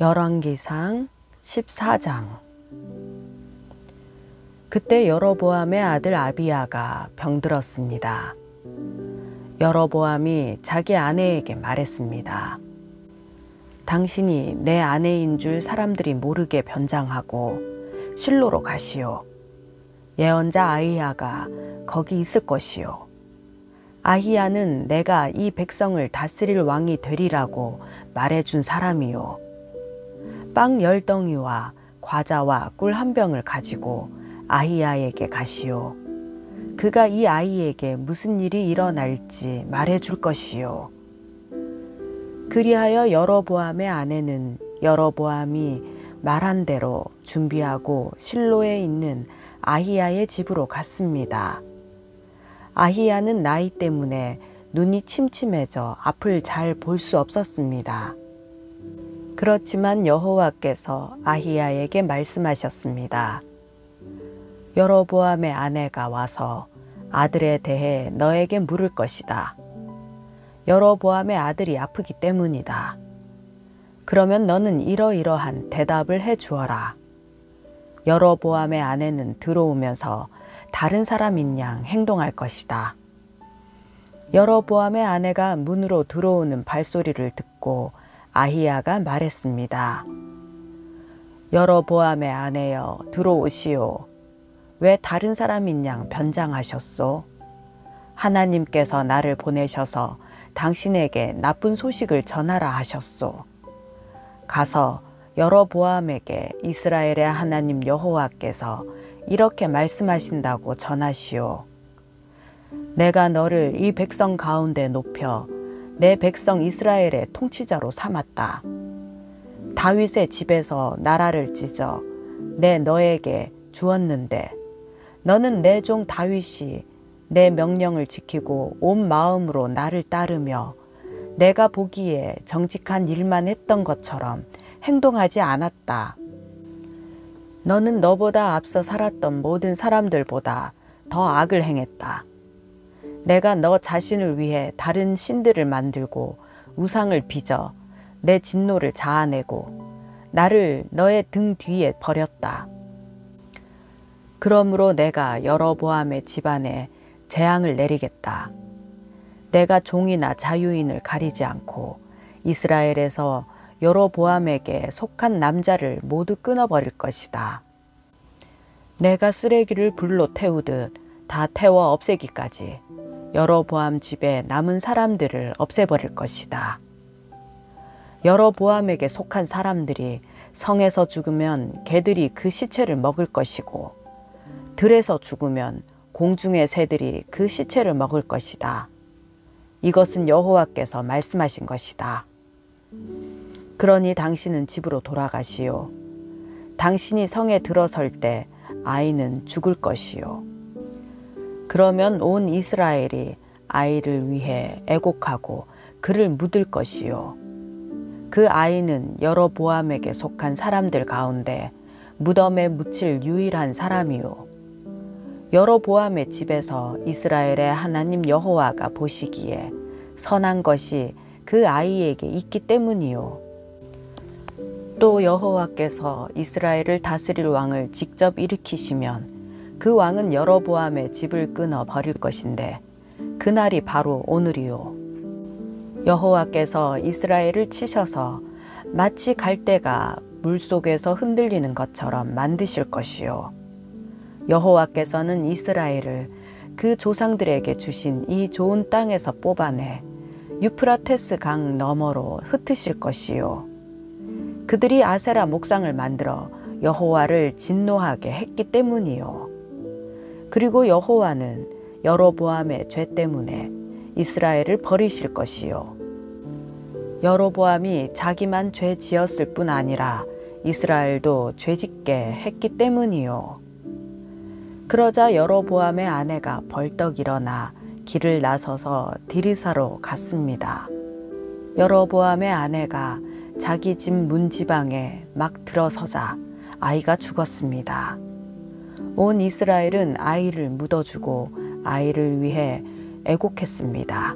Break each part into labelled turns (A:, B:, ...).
A: 열왕기상 14장. 그때 여로보암의 아들 아비야가 병들었습니다. 여로보암이 자기 아내에게 말했습니다. 당신이 내 아내인 줄 사람들이 모르게 변장하고 실로로 가시오. 예언자 아히야가 거기 있을 것이오. 아히야는 내가 이 백성을 다스릴 왕이 되리라고 말해준 사람이요. 빵 10덩이와 과자와 꿀 한 병을 가지고 아히야에게 가시오. 그가 이 아이에게 무슨 일이 일어날지 말해줄 것이요. 그리하여 여로보암의 아내는 여로보암이 말한 대로 준비하고 실로에 있는 아히야의 집으로 갔습니다. 아히야는 나이 때문에 눈이 침침해져 앞을 잘 볼 수 없었습니다. 그렇지만 여호와께서 아히야에게 말씀하셨습니다. 여로보암의 아내가 와서 아들에 대해 너에게 물을 것이다. 여로보암의 아들이 아프기 때문이다. 그러면 너는 이러이러한 대답을 해 주어라. 여로보암의 아내는 들어오면서 다른 사람인 양 행동할 것이다. 여로보암의 아내가 문으로 들어오는 발소리를 듣고 아히야가 말했습니다. 여로보암의 아내여, 들어오시오. 왜 다른 사람인 양 변장하셨소? 하나님께서 나를 보내셔서 당신에게 나쁜 소식을 전하라 하셨소. 가서 여로보암에게 이스라엘의 하나님 여호와께서 이렇게 말씀하신다고 전하시오. 내가 너를 이 백성 가운데 높여 내 백성 이스라엘의 통치자로 삼았다. 다윗의 집에서 나라를 찢어 내 너에게 주었는데 너는 내 종 다윗이 내 명령을 지키고 온 마음으로 나를 따르며 내가 보기에 정직한 일만 했던 것처럼 행동하지 않았다. 너는 너보다 앞서 살았던 모든 사람들보다 더 악을 행했다. 내가 너 자신을 위해 다른 신들을 만들고 우상을 빚어 내 진노를 자아내고 나를 너의 등 뒤에 버렸다. 그러므로 내가 여로보암의 집안에 재앙을 내리겠다. 내가 종이나 자유인을 가리지 않고 이스라엘에서 여로보암에게 속한 남자를 모두 끊어버릴 것이다. 내가 쓰레기를 불로 태우듯 다 태워 없애기까지 여로보암 집에 남은 사람들을 없애버릴 것이다. 여로보암에게 속한 사람들이 성에서 죽으면 개들이 그 시체를 먹을 것이고 들에서 죽으면 공중의 새들이 그 시체를 먹을 것이다. 이것은 여호와께서 말씀하신 것이다. 그러니 당신은 집으로 돌아가시오. 당신이 성에 들어설 때 아이는 죽을 것이요. 그러면 온 이스라엘이 아이를 위해 애곡하고 그를 묻을 것이요. 그 아이는 여로보암에게 속한 사람들 가운데 무덤에 묻힐 유일한 사람이요. 여로보암의 집에서 이스라엘의 하나님 여호와가 보시기에 선한 것이 그 아이에게 있기 때문이요. 또 여호와께서 이스라엘을 다스릴 왕을 직접 일으키시면 그 왕은 여로보암의 집을 끊어 버릴 것인데 그날이 바로 오늘이요. 여호와께서 이스라엘을 치셔서 마치 갈대가 물속에서 흔들리는 것처럼 만드실 것이요. 여호와께서는 이스라엘을 그 조상들에게 주신 이 좋은 땅에서 뽑아내 유프라테스 강 너머로 흩으실 것이요. 그들이 아세라 목상을 만들어 여호와를 진노하게 했기 때문이요. 그리고 여호와는 여로보암의 죄 때문에 이스라엘을 버리실 것이요. 여로보암이 자기만 죄 지었을 뿐 아니라 이스라엘도 죄짓게 했기 때문이요. 그러자 여로보암의 아내가 벌떡 일어나 길을 나서서 디르사로 갔습니다. 여로보암의 아내가 자기 집 문지방에 막 들어서자 아이가 죽었습니다. 온 이스라엘은 아이를 묻어주고 아이를 위해 애곡했습니다.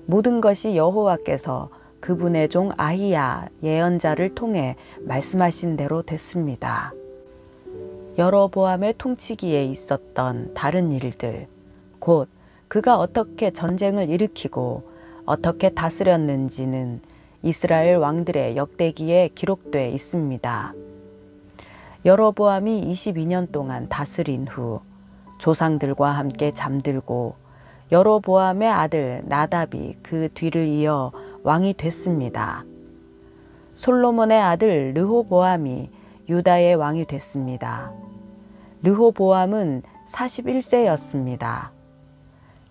A: 모든 것이 여호와께서 그분의 종 아히야 예언자를 통해 말씀하신 대로 됐습니다. 여로보암의 통치기에 있었던 다른 일들, 곧 그가 어떻게 전쟁을 일으키고 어떻게 다스렸는지는 이스라엘 왕들의 역대기에 기록돼 있습니다. 여로보암이 22년 동안 다스린 후 조상들과 함께 잠들고 여로보암의 아들 나답이 그 뒤를 이어 왕이 됐습니다. 솔로몬의 아들 르호보암이 유다의 왕이 됐습니다. 르호보암은 41세였습니다.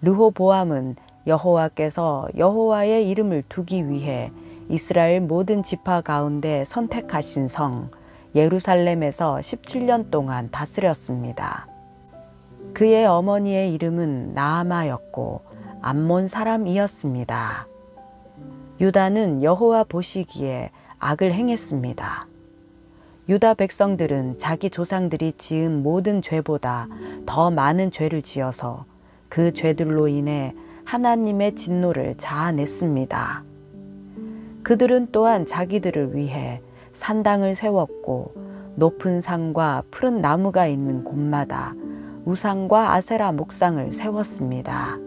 A: 르호보암은 여호와께서 여호와의 이름을 두기 위해 이스라엘 모든 지파 가운데 선택하신 성 예루살렘에서 17년 동안 다스렸습니다. 그의 어머니의 이름은 나아마였고 암몬 사람이었습니다. 유다는 여호와 보시기에 악을 행했습니다. 유다 백성들은 자기 조상들이 지은 모든 죄보다 더 많은 죄를 지어서 그 죄들로 인해 하나님의 진노를 자아냈습니다. 그들은 또한 자기들을 위해 산당을 세웠고 높은 산과 푸른 나무가 있는 곳마다 우상과 아세라 목상을 세웠습니다.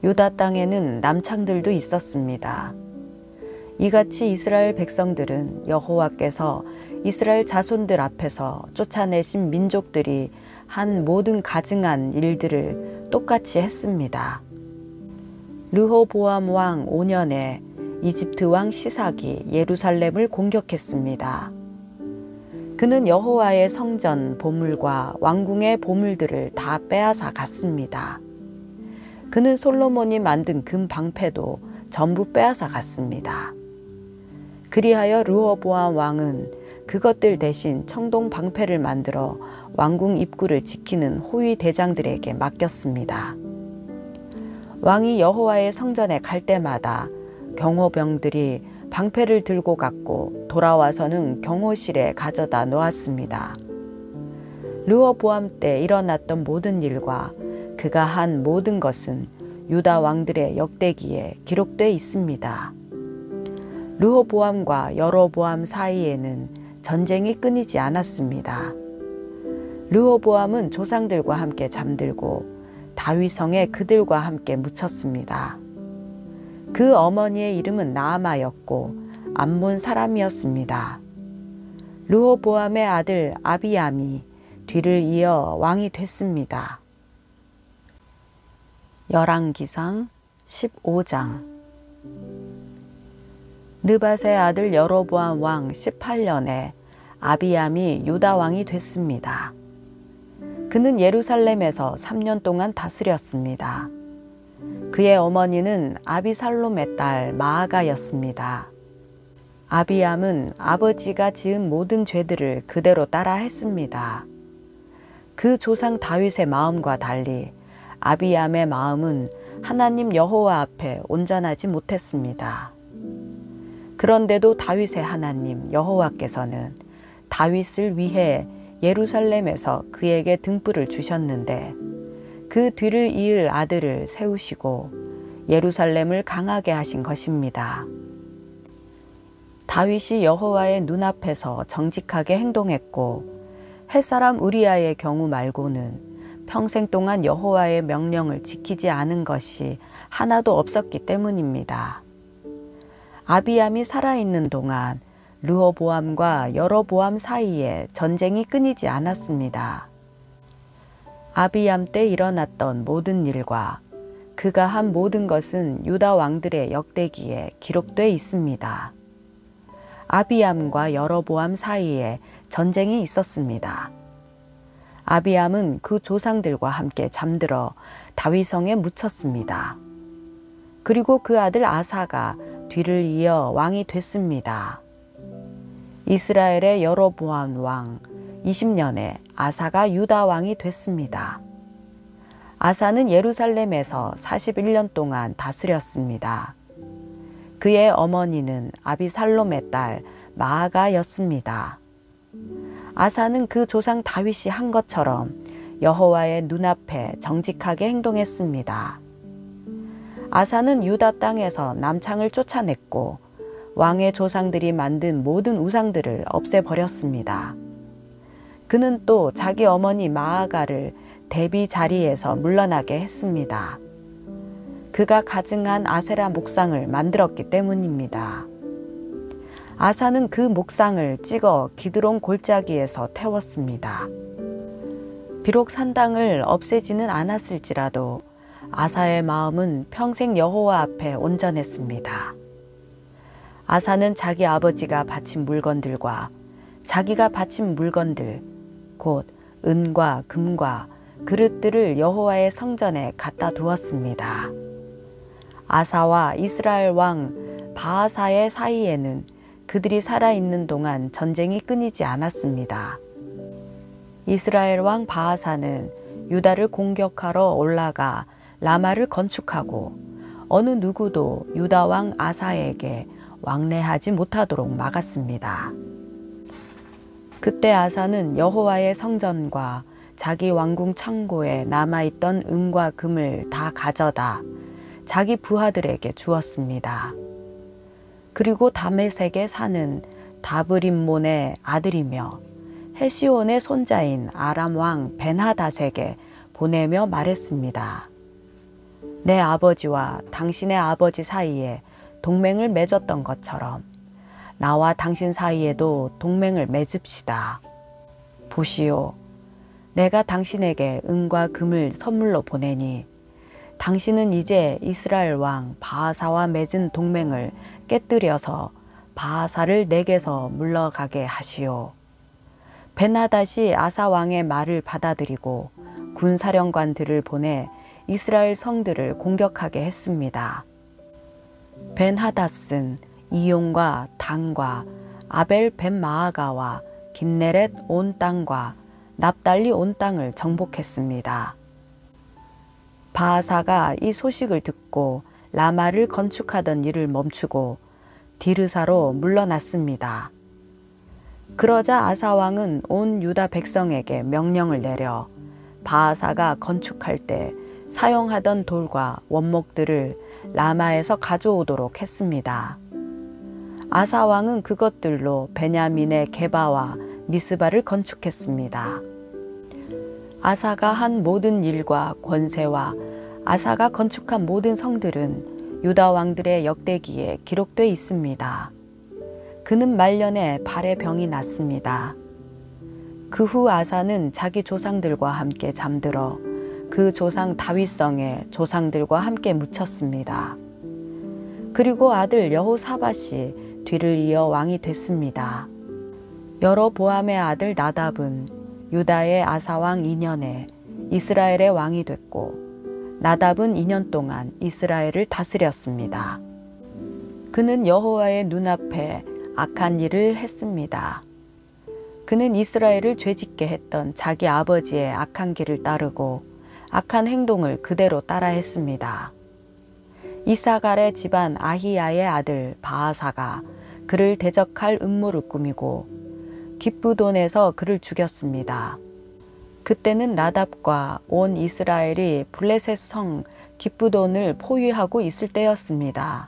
A: 유다 땅에는 남창들도 있었습니다. 이같이 이스라엘 백성들은 여호와께서 이스라엘 자손들 앞에서 쫓아내신 민족들이 한 모든 가증한 일들을 똑같이 했습니다. 르호보암 왕 5년에 이집트 왕 시삭이 예루살렘을 공격했습니다. 그는 여호와의 성전 보물과 왕궁의 보물들을 다 빼앗아 갔습니다. 그는 솔로몬이 만든 금 방패도 전부 빼앗아 갔습니다. 그리하여 르호보암 왕은 그것들 대신 청동 방패를 만들어 왕궁 입구를 지키는 호위 대장들에게 맡겼습니다. 왕이 여호와의 성전에 갈 때마다 경호병들이 방패를 들고 갔고 돌아와서는 경호실에 가져다 놓았습니다. 르호보암 때 일어났던 모든 일과 그가 한 모든 것은 유다 왕들의 역대기에 기록돼 있습니다. 르호보암과 여로보암 사이에는 전쟁이 끊이지 않았습니다. 르호보암은 조상들과 함께 잠들고 다윗성에 그들과 함께 묻혔습니다. 그 어머니의 이름은 나아마였고 암몬 사람이었습니다. 르호보암의 아들 아비암이 뒤를 이어 왕이 됐습니다. 열왕기상 15장. 느밧의 아들 여로보암 왕 18년에 아비암이 유다 왕이 됐습니다. 그는 예루살렘에서 3년 동안 다스렸습니다. 그의 어머니는 아비살롬의 딸 마아가였습니다. 아비암은 아버지가 지은 모든 죄들을 그대로 따라 했습니다. 그 조상 다윗의 마음과 달리 아비암의 마음은 하나님 여호와 앞에 온전하지 못했습니다. 그런데도 다윗의 하나님 여호와께서는 다윗을 위해 예루살렘에서 그에게 등불을 주셨는데 그 뒤를 이을 아들을 세우시고 예루살렘을 강하게 하신 것입니다. 다윗이 여호와의 눈앞에서 정직하게 행동했고 햇사람 우리아의 경우 말고는 평생 동안 여호와의 명령을 지키지 않은 것이 하나도 없었기 때문입니다. 아비암이 살아있는 동안 르호보암과 여로보암 사이에 전쟁이 끊이지 않았습니다. 아비암 때 일어났던 모든 일과 그가 한 모든 것은 유다 왕들의 역대기에 기록돼 있습니다. 아비암과 여로보암 사이에 전쟁이 있었습니다. 아비암은 그 조상들과 함께 잠들어 다윗성에 묻혔습니다. 그리고 그 아들 아사가 뒤를 이어 왕이 됐습니다. 이스라엘의 여로보암 왕 20년에 아사가 유다 왕이 됐습니다. 아사는 예루살렘에서 41년 동안 다스렸습니다. 그의 어머니는 아비살롬의 딸 마아가였습니다. 아사는 그 조상 다윗이 한 것처럼 여호와의 눈앞에 정직하게 행동했습니다. 아사는 유다 땅에서 남창을 쫓아냈고 왕의 조상들이 만든 모든 우상들을 없애버렸습니다. 그는 또 자기 어머니 마아가를 대비 자리에서 물러나게 했습니다. 그가 가증한 아세라 목상을 만들었기 때문입니다. 아사는 그 목상을 찍어 기드론 골짜기에서 태웠습니다. 비록 산당을 없애지는 않았을지라도 아사의 마음은 평생 여호와 앞에 온전했습니다. 아사는 자기 아버지가 바친 물건들과 자기가 바친 물건들, 곧 은과 금과 그릇들을 여호와의 성전에 갖다 두었습니다. 아사와 이스라엘 왕 바아사의 사이에는 그들이 살아있는 동안 전쟁이 끊이지 않았습니다. 이스라엘 왕 바아사는 유다를 공격하러 올라가 라마를 건축하고 어느 누구도 유다 왕 아사에게 왕래하지 못하도록 막았습니다. 그때 아사는 여호와의 성전과 자기 왕궁 창고에 남아있던 은과 금을 다 가져다 자기 부하들에게 주었습니다. 그리고 다메섹에 사는 다브림몬의 아들이며 헬시온의 손자인 아람 왕 벤하닷에게 보내며 말했습니다. 내 아버지와 당신의 아버지 사이에 동맹을 맺었던 것처럼 나와 당신 사이에도 동맹을 맺읍시다. 보시오, 내가 당신에게 은과 금을 선물로 보내니 당신은 이제 이스라엘 왕 바아사와 맺은 동맹을 깨뜨려서 바아사를 내게서 물러가게 하시오. 벤하닷이 아사 왕의 말을 받아들이고 군사령관들을 보내 이스라엘 성들을 공격하게 했습니다. 벤하닷은 이용과 단과 아벨 벤마아가와 긴네렛 온 땅과 납달리 온 땅을 정복했습니다. 바아사가 이 소식을 듣고 라마를 건축하던 일을 멈추고 디르사로 물러났습니다. 그러자 아사 왕은 온 유다 백성에게 명령을 내려 바아사가 건축할 때 사용하던 돌과 원목들을 라마에서 가져오도록 했습니다. 아사 왕은 그것들로 베냐민의 게바와 미스바를 건축했습니다. 아사가 한 모든 일과 권세와 아사가 건축한 모든 성들은 유다 왕들의 역대기에 기록돼 있습니다. 그는 말년에 발에 병이 났습니다. 그 후 아사는 자기 조상들과 함께 잠들어 그 조상 다윗성에 조상들과 함께 묻혔습니다. 그리고 아들 여호사밧이 뒤를 이어 왕이 됐습니다. 여로보암의 아들 나답은 유다의 아사왕 2년에 이스라엘의 왕이 됐고 나답은 2년 동안 이스라엘을 다스렸습니다. 그는 여호와의 눈앞에 악한 일을 했습니다. 그는 이스라엘을 죄짓게 했던 자기 아버지의 악한 길을 따르고 악한 행동을 그대로 따라했습니다. 이사갈의 집안 아히야의 아들 바아사가 그를 대적할 음모를 꾸미고 깁부돈에서 그를 죽였습니다. 그때는 나답과 온 이스라엘이 블레셋 성 깁부돈을 포위하고 있을 때였습니다.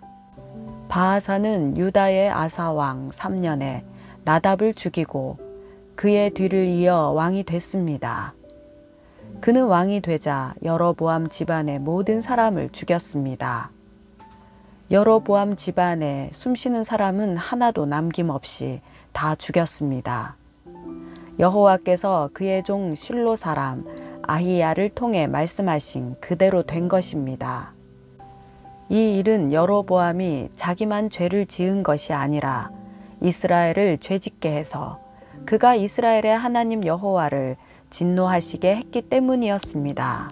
A: 바아사는 유다의 아사왕 3년에 나답을 죽이고 그의 뒤를 이어 왕이 됐습니다. 그는 왕이 되자 여로보암 집안의 모든 사람을 죽였습니다. 여로보암 집안에 숨쉬는 사람은 하나도 남김없이 다 죽였습니다. 여호와께서 그의 종 실로 사람 아히야를 통해 말씀하신 그대로 된 것입니다. 이 일은 여로보암이 자기만 죄를 지은 것이 아니라 이스라엘을 죄짓게 해서 그가 이스라엘의 하나님 여호와를 진노하시게 했기 때문이었습니다.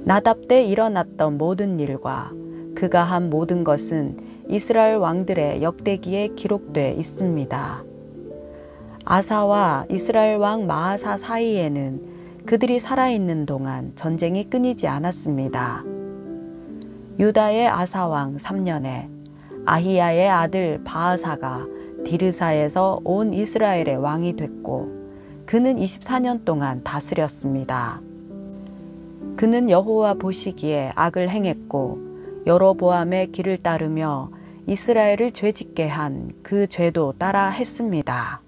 A: 나답 때 일어났던 모든 일과 그가 한 모든 것은 이스라엘 왕들의 역대기에 기록돼 있습니다. 아사와 이스라엘 왕 마아사 사이에는 그들이 살아있는 동안 전쟁이 끊이지 않았습니다. 유다의 아사왕 3년에 아히야의 아들 바아사가 디르사에서 온 이스라엘의 왕이 됐고 그는 24년 동안 다스렸습니다. 그는 여호와 보시기에 악을 행했고 여로보암의 길을 따르며 이스라엘을 죄짓게 한 그 죄도 따라 했습니다.